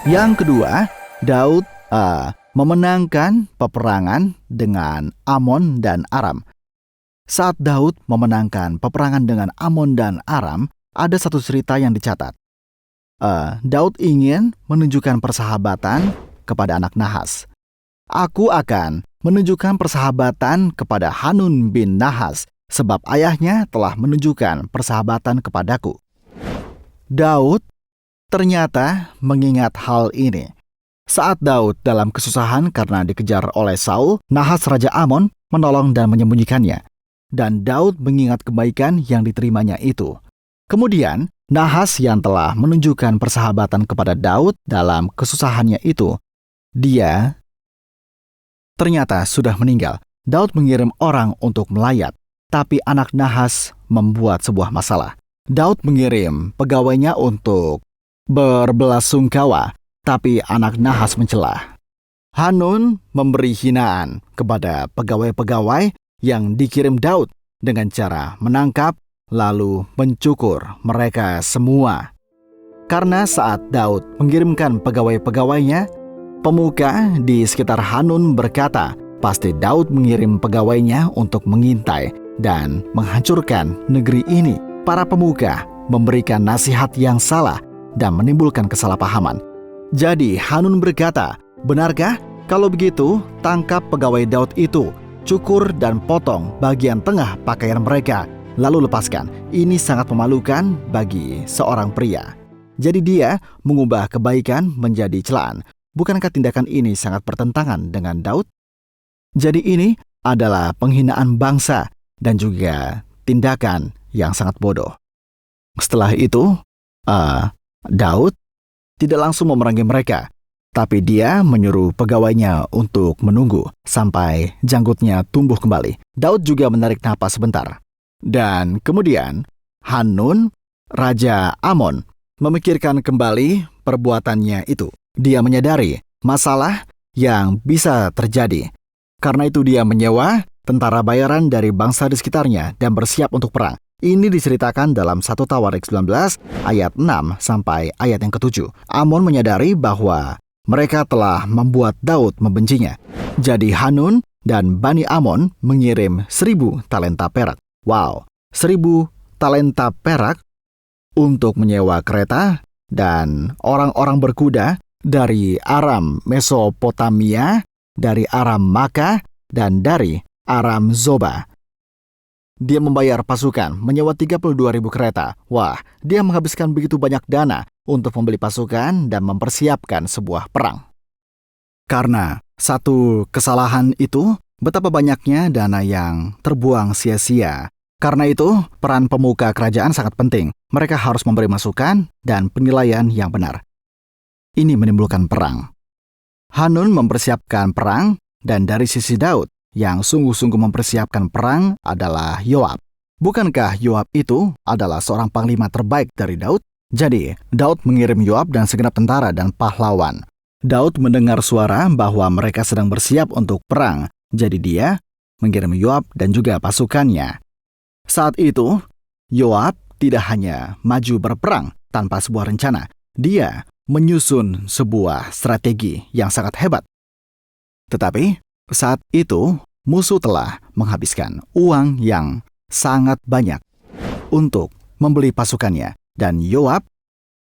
Yang kedua, Daud memenangkan peperangan dengan Amon dan Aram. Saat Daud memenangkan peperangan dengan Amon dan Aram, ada satu cerita yang dicatat. Daud ingin menunjukkan persahabatan kepada anak Nahas. Aku akan menunjukkan persahabatan kepada Hanun bin Nahas, sebab ayahnya telah menunjukkan persahabatan kepadaku. Daud ternyata mengingat hal ini. Saat Daud dalam kesusahan karena dikejar oleh Saul, Nahas Raja Amon menolong dan menyembunyikannya. Dan Daud mengingat kebaikan yang diterimanya itu. Kemudian, Nahas yang telah menunjukkan persahabatan kepada Daud dalam kesusahannya itu, dia ternyata sudah meninggal. Daud mengirim orang untuk melayat, tapi anak Nahas membuat sebuah masalah. Daud mengirim pegawainya untuk berbelasungkawa, tapi anak Nahas mencela. Hanun memberi hinaan kepada pegawai-pegawai yang dikirim Daud dengan cara menangkap lalu mencukur mereka semua. Karena saat Daud mengirimkan pegawai-pegawainya, pemuka di sekitar Hanun berkata, pasti Daud mengirim pegawainya untuk mengintai dan menghancurkan negeri ini. Para pemuka memberikan nasihat yang salah dan menimbulkan kesalahpahaman. Jadi Hanun berkata, benarkah? Kalau begitu, tangkap pegawai Daud itu, cukur dan potong bagian tengah pakaian mereka, lalu lepaskan. Ini sangat memalukan bagi seorang pria. Jadi dia mengubah kebaikan menjadi celaan. Bukankah tindakan ini sangat bertentangan dengan Daud? Jadi ini adalah penghinaan bangsa dan juga tindakan yang sangat bodoh. Setelah itu, Daud tidak langsung memerangi mereka, tapi dia menyuruh pegawainya untuk menunggu sampai janggutnya tumbuh kembali. Daud juga menarik napas sebentar. Dan kemudian Hanun, Raja Amon, memikirkan kembali perbuatannya itu. Dia menyadari masalah yang bisa terjadi. Karena itu dia menyewa tentara bayaran dari bangsa di sekitarnya dan bersiap untuk perang. Ini diceritakan dalam 1 Tawarik 19 ayat 6 sampai ayat yang ke-7. Amon menyadari bahwa mereka telah membuat Daud membencinya. Jadi Hanun dan Bani Amon mengirim 1.000 talenta perak. Wow, 1.000 talenta perak untuk menyewa kereta dan orang-orang berkuda dari Aram Mesopotamia, dari Aram Maka, dan dari Aram Zoba. Dia membayar pasukan, menyewa 32.000 kereta. Wah, dia menghabiskan begitu banyak dana untuk membeli pasukan dan mempersiapkan sebuah perang. Karena satu kesalahan itu, betapa banyaknya dana yang terbuang sia-sia. Karena itu, peran pemuka kerajaan sangat penting. Mereka harus memberi masukan dan penilaian yang benar. Ini menimbulkan perang. Hanun mempersiapkan perang, dan dari sisi Daud, yang sungguh-sungguh mempersiapkan perang adalah Yoab. Bukankah Yoab itu adalah seorang panglima terbaik dari Daud? Jadi, Daud mengirim Yoab dan segenap tentara dan pahlawan. Daud mendengar suara bahwa mereka sedang bersiap untuk perang, jadi dia mengirim Yoab dan juga pasukannya. Saat itu, Yoab tidak hanya maju berperang tanpa sebuah rencana, dia menyusun sebuah strategi yang sangat hebat. Tetapi saat itu musuh telah menghabiskan uang yang sangat banyak untuk membeli pasukannya, dan Yoab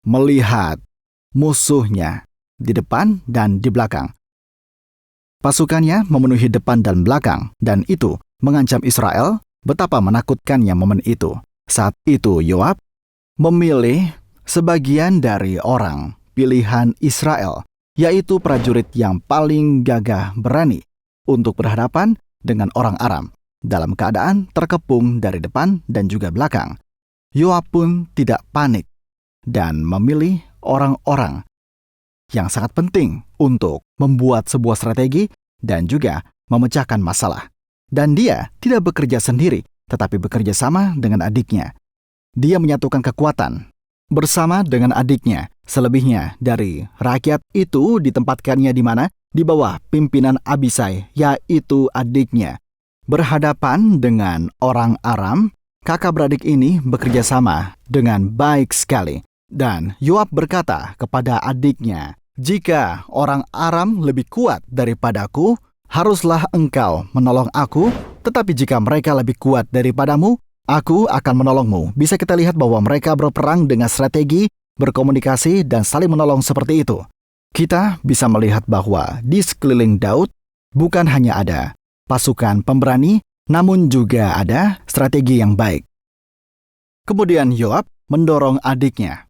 melihat musuhnya di depan dan di belakang. Pasukannya memenuhi depan dan belakang, dan itu mengancam Israel. Betapa menakutkannya momen itu. Saat itu Yoab memilih sebagian dari orang pilihan Israel, yaitu prajurit yang paling gagah berani untuk berhadapan dengan orang Aram dalam keadaan terkepung dari depan dan juga belakang. Yoab pun tidak panik dan memilih orang-orang yang sangat penting untuk membuat sebuah strategi dan juga memecahkan masalah. Dan dia tidak bekerja sendiri, tetapi bekerja sama dengan adiknya. Dia menyatukan kekuatan bersama dengan adiknya. Selebihnya dari rakyat itu ditempatkannya di mana? Di bawah pimpinan Abisai, yaitu adiknya. Berhadapan dengan orang Aram, kakak beradik ini bekerja sama dengan baik sekali. Dan Yoab berkata kepada adiknya, "Jika orang Aram lebih kuat daripadaku, haruslah engkau menolong aku, tetapi jika mereka lebih kuat daripadamu, aku akan menolongmu." Bisa kita lihat bahwa mereka berperang dengan strategi, berkomunikasi, dan saling menolong seperti itu. Kita bisa melihat bahwa di sekeliling Daud bukan hanya ada pasukan pemberani, namun juga ada strategi yang baik. Kemudian Yoab mendorong adiknya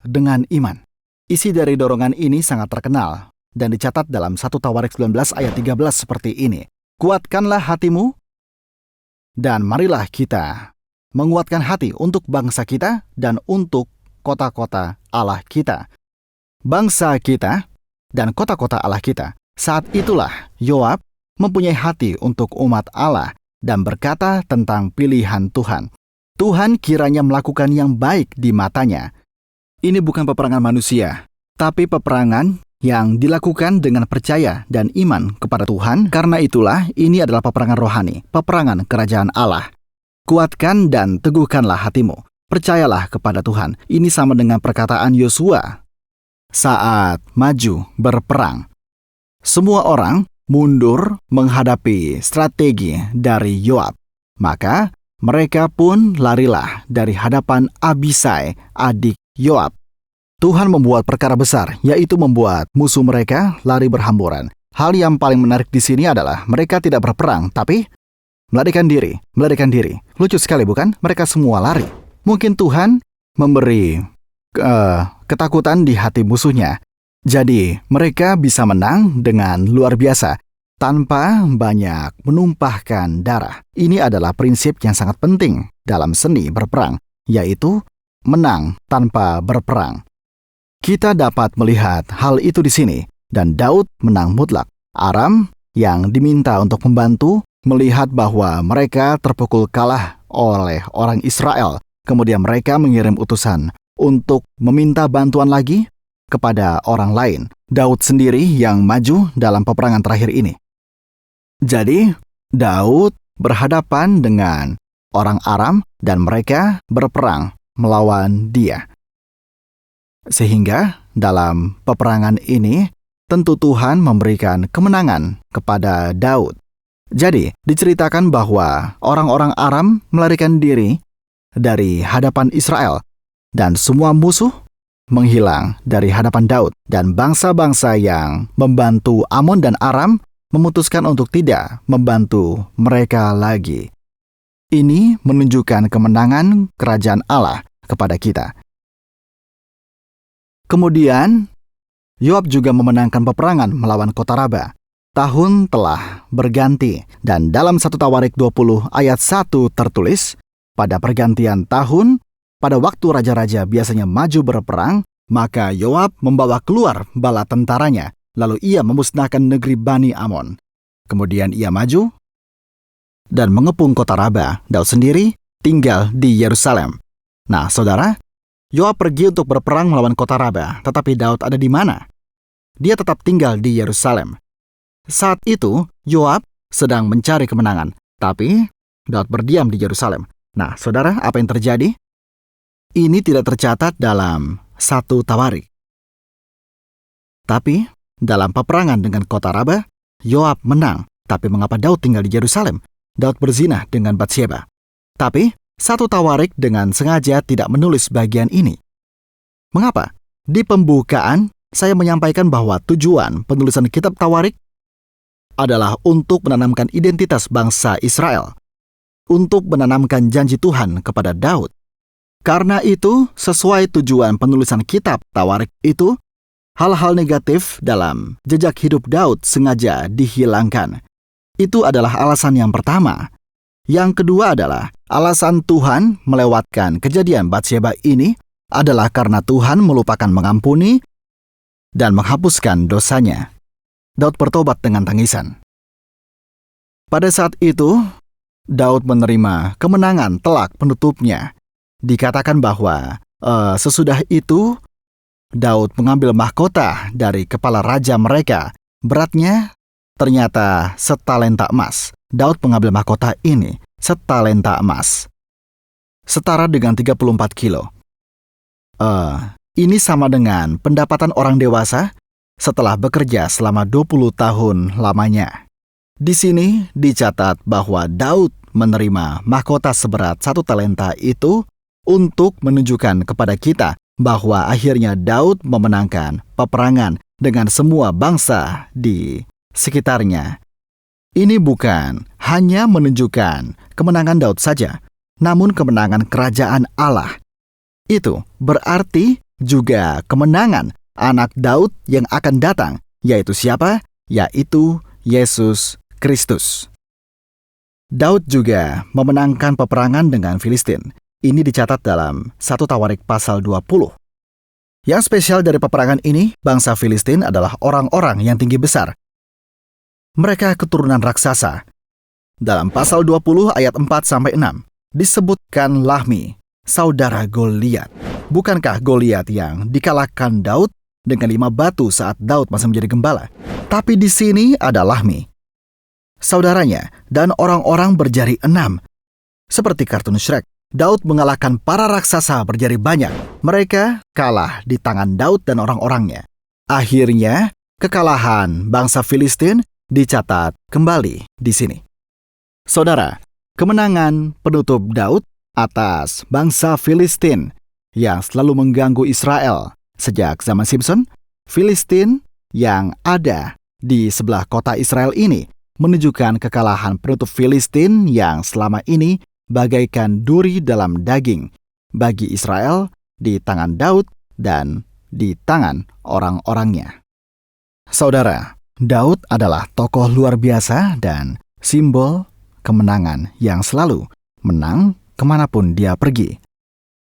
dengan iman. Isi dari dorongan ini sangat terkenal dan dicatat dalam 1 Tawarik 19 ayat 13 seperti ini. "Kuatkanlah hatimu dan marilah kita menguatkan hati untuk bangsa kita dan untuk kota-kota Allah kita." Bangsa kita dan kota-kota Allah kita. Saat itulah Yoab mempunyai hati untuk umat Allah dan berkata tentang pilihan Tuhan. Tuhan kiranya melakukan yang baik di matanya. Ini bukan peperangan manusia, tapi peperangan yang dilakukan dengan percaya dan iman kepada Tuhan. Karena itulah ini adalah peperangan rohani, peperangan kerajaan Allah. Kuatkan dan teguhkanlah hatimu. Percayalah kepada Tuhan. Ini sama dengan perkataan Yosua saat maju berperang. Semua orang mundur menghadapi strategi dari Yoab. Maka mereka pun larilah dari hadapan Abisai, adik Yoab. Tuhan membuat perkara besar, yaitu membuat musuh mereka lari berhamburan. Hal yang paling menarik di sini adalah mereka tidak berperang, tapi melarikan diri. Lucu sekali bukan? Mereka semua lari. Mungkin Tuhan memberi ketakutan di hati musuhnya. Jadi mereka bisa menang dengan luar biasa tanpa banyak menumpahkan darah. Ini adalah prinsip yang sangat penting dalam seni berperang, yaitu menang tanpa berperang. Kita dapat melihat hal itu di sini, dan Daud menang mutlak. Aram yang diminta untuk membantu melihat bahwa mereka terpukul kalah oleh orang Israel. Kemudian mereka mengirim utusan untuk meminta bantuan lagi kepada orang lain. Daud sendiri yang maju dalam peperangan terakhir ini. Jadi, Daud berhadapan dengan orang Aram dan mereka berperang melawan dia. Sehingga dalam peperangan ini, tentu Tuhan memberikan kemenangan kepada Daud. Jadi, diceritakan bahwa orang-orang Aram melarikan diri dari hadapan Israel dan semua musuh menghilang dari hadapan Daud, dan bangsa-bangsa yang membantu Amon dan Aram memutuskan untuk tidak membantu mereka lagi. Ini menunjukkan kemenangan kerajaan Allah kepada kita. Kemudian, Yoab juga memenangkan peperangan melawan kota Raba. Tahun telah berganti, dan dalam 1 Tawarik 20 ayat 1 tertulis, pada pergantian tahun, pada waktu raja-raja biasanya maju berperang, maka Yoab membawa keluar bala tentaranya, lalu ia memusnahkan negeri Bani Amon. Kemudian ia maju dan mengepung kota Raba. Daud sendiri tinggal di Yerusalem. Nah, saudara, Yoab pergi untuk berperang melawan kota Raba, tetapi Daud ada di mana? Dia tetap tinggal di Yerusalem. Saat itu, Yoab sedang mencari kemenangan, tapi Daud berdiam di Yerusalem. Nah, saudara, apa yang terjadi? Ini tidak tercatat dalam 1 Tawarik. Tapi, dalam peperangan dengan kota Raba, Yoab menang. Tapi mengapa Daud tinggal di Yerusalem? Daud berzinah dengan Batsyeba. Tapi, 1 Tawarik dengan sengaja tidak menulis bagian ini. Mengapa? Di pembukaan, saya menyampaikan bahwa tujuan penulisan kitab Tawarik adalah untuk menanamkan identitas bangsa Israel, untuk menanamkan janji Tuhan kepada Daud. Karena itu, sesuai tujuan penulisan kitab Tawarik itu, hal-hal negatif dalam jejak hidup Daud sengaja dihilangkan. Itu adalah alasan yang pertama. Yang kedua adalah alasan Tuhan melewatkan kejadian Batsyeba ini adalah karena Tuhan melupakan mengampuni dan menghapuskan dosanya. Daud bertobat dengan tangisan. Pada saat itu, Daud menerima kemenangan telak penutupnya. Dikatakan bahwa sesudah itu, Daud mengambil mahkota dari kepala raja mereka. Beratnya ternyata setalenta emas. Daud mengambil mahkota ini, setalenta emas, setara dengan 34 kilo. Ini sama dengan pendapatan orang dewasa setelah bekerja selama 20 tahun lamanya. Di sini dicatat bahwa Daud menerima mahkota seberat 1 talenta itu untuk menunjukkan kepada kita bahwa akhirnya Daud memenangkan peperangan dengan semua bangsa di sekitarnya. Ini bukan hanya menunjukkan kemenangan Daud saja, namun kemenangan kerajaan Allah. Itu berarti juga kemenangan anak Daud yang akan datang, yaitu siapa? Yaitu Yesus Kristus. Daud juga memenangkan peperangan dengan Filistin. Ini dicatat dalam 1 Tawarik pasal 20. Yang spesial dari peperangan ini, bangsa Filistin adalah orang-orang yang tinggi besar. Mereka keturunan raksasa. Dalam pasal 20 ayat 4-6 disebutkan Lahmi, saudara Goliat. Bukankah Goliat yang dikalahkan Daud dengan 5 batu saat Daud masih menjadi gembala? Tapi di sini ada Lahmi, saudaranya, dan orang-orang berjari 6. Seperti kartun Shrek, Daud mengalahkan para raksasa berjari banyak. Mereka kalah di tangan Daud dan orang-orangnya. Akhirnya, kekalahan bangsa Filistin dicatat kembali di sini. Saudara, kemenangan penutup Daud atas bangsa Filistin yang selalu mengganggu Israel sejak zaman Simpson, Filistin yang ada di sebelah kota Israel ini menunjukkan kekalahan penutup Filistin yang selama ini bagaikan duri dalam daging bagi Israel di tangan Daud dan di tangan orang-orangnya. Saudara, Daud adalah tokoh luar biasa dan simbol kemenangan yang selalu menang kemanapun dia pergi.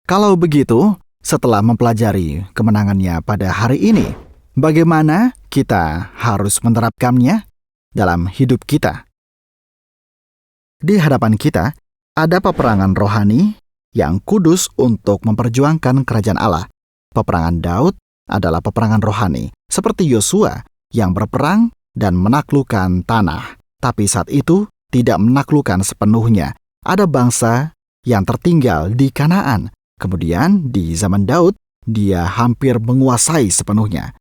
Kalau begitu, setelah mempelajari kemenangannya pada hari ini, bagaimana kita harus menerapkannya dalam hidup kita? Di hadapan kita, ada peperangan rohani yang kudus untuk memperjuangkan kerajaan Allah. Peperangan Daud adalah peperangan rohani, seperti Yosua yang berperang dan menaklukkan tanah. Tapi saat itu tidak menaklukkan sepenuhnya. Ada bangsa yang tertinggal di Kanaan. Kemudian di zaman Daud, dia hampir menguasai sepenuhnya.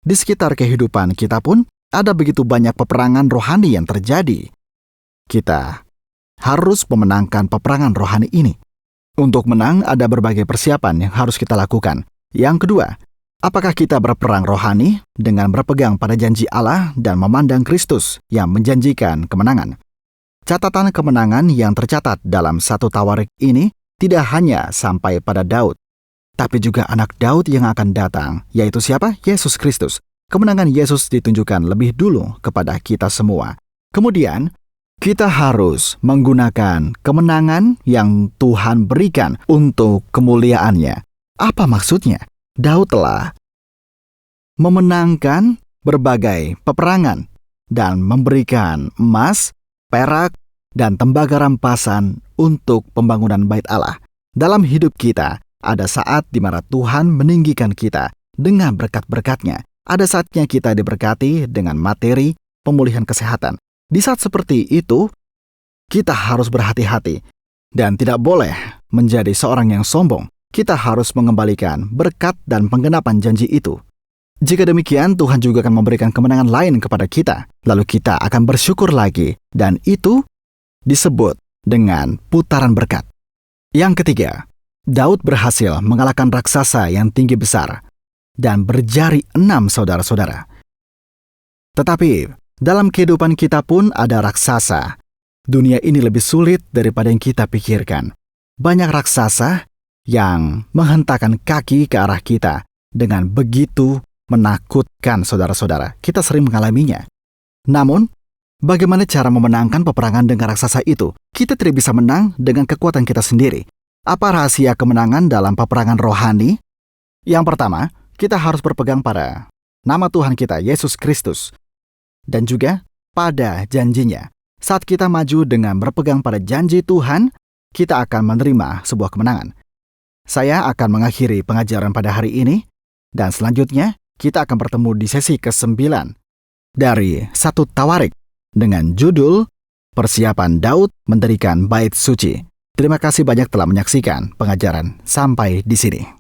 Di sekitar kehidupan kita pun ada begitu banyak peperangan rohani yang terjadi. Kita harus memenangkan peperangan rohani ini. Untuk menang, ada berbagai persiapan yang harus kita lakukan. Yang kedua, apakah kita berperang rohani dengan berpegang pada janji Allah dan memandang Kristus yang menjanjikan kemenangan? Catatan kemenangan yang tercatat dalam 1 Tawarik ini tidak hanya sampai pada Daud, tapi juga anak Daud yang akan datang, yaitu siapa? Yesus Kristus. Kemenangan Yesus ditunjukkan lebih dulu kepada kita semua. Kemudian, kita harus menggunakan kemenangan yang Tuhan berikan untuk kemuliaannya. Apa maksudnya? Daud telah memenangkan berbagai peperangan dan memberikan emas, perak, dan tembaga rampasan untuk pembangunan bait Allah. Dalam hidup kita, ada saat di mana Tuhan meninggikan kita dengan berkat-berkat-Nya. Ada saatnya kita diberkati dengan materi, pemulihan kesehatan. Di saat seperti itu, kita harus berhati-hati dan tidak boleh menjadi seorang yang sombong. Kita harus mengembalikan berkat dan penggenapan janji itu. Jika demikian, Tuhan juga akan memberikan kemenangan lain kepada kita. Lalu kita akan bersyukur lagi, dan itu disebut dengan putaran berkat. Yang ketiga, Daud berhasil mengalahkan raksasa yang tinggi besar dan berjari 6, saudara-saudara. Tetapi dalam kehidupan kita pun ada raksasa. Dunia ini lebih sulit daripada yang kita pikirkan. Banyak raksasa yang menghentakkan kaki ke arah kita dengan begitu menakutkan, saudara-saudara. Kita sering mengalaminya. Namun, bagaimana cara memenangkan peperangan dengan raksasa itu? Kita tidak bisa menang dengan kekuatan kita sendiri. Apa rahasia kemenangan dalam peperangan rohani? Yang pertama, kita harus berpegang pada nama Tuhan kita, Yesus Kristus, dan juga pada janjinya. Saat kita maju dengan berpegang pada janji Tuhan, kita akan menerima sebuah kemenangan. Saya akan mengakhiri pengajaran pada hari ini, dan selanjutnya kita akan bertemu di sesi ke-9 dari 1 Tawarik dengan judul Persiapan Daud Mendirikan Bait Suci. Terima kasih banyak telah menyaksikan pengajaran sampai di sini.